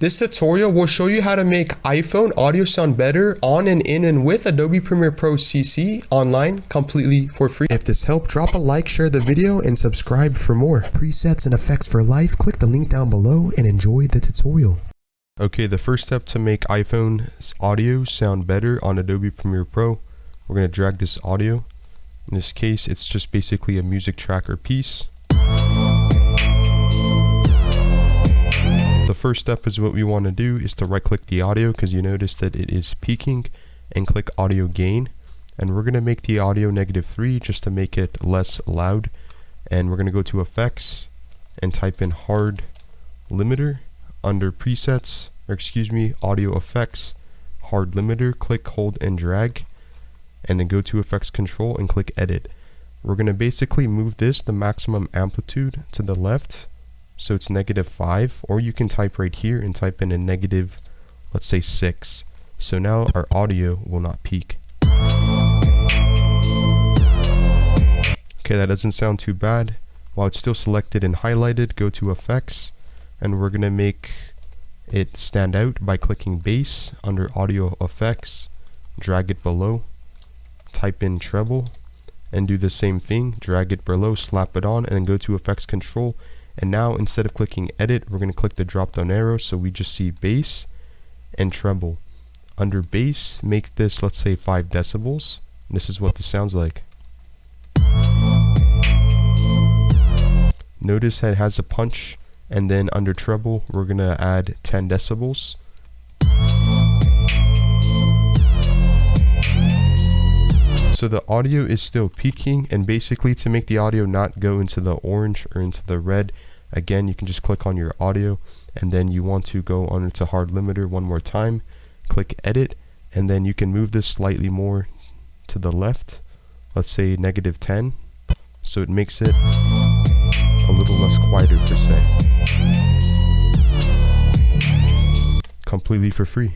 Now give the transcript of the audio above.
This tutorial will show you how to make iPhone audio sound better on and in and with Adobe Premiere Pro CC online completely for free. If this helped, drop a like, share the video, and subscribe for more. Presets and effects for life, click the link down below and enjoy the tutorial. Okay, the first step to make iPhone's audio sound better on Adobe Premiere Pro, we're going to drag this audio. In this case, it's just basically a music track or piece. The first step is what we want to do is to right click the audio because you notice that it is peaking, and click audio gain, and we're going to make the audio -3 just to make it less loud. And we're going to go to effects and type in hard limiter under presets, or excuse me, audio effects, hard limiter, click, hold, and drag, and then go to effects control and click edit. We're going to basically move this the maximum amplitude to the left, so it's -5, or you can type right here and type in a negative, let's say 6. So now our audio will not peak. Okay, that doesn't sound too bad. While it's still selected and highlighted, go to effects, and we're going to make it stand out by clicking bass under audio effects, drag it below, type in treble, and do the same thing, drag it below, slap it on, and then go to effects control. And now instead of clicking edit, we're going to click the drop down arrow, so we just see bass and treble. Under bass, make this, let's say, 5 decibels. This is what this sounds like. Notice that it has a punch, and then under treble, we're going to add 10 decibels. So the audio is still peaking, and basically to make the audio not go into the orange or into the red, again, you can just click on your audio, and then you want to go on to hard limiter one more time, click edit, and then you can move this slightly more to the left, let's say -10, so it makes it a little less quieter per se. Completely for free.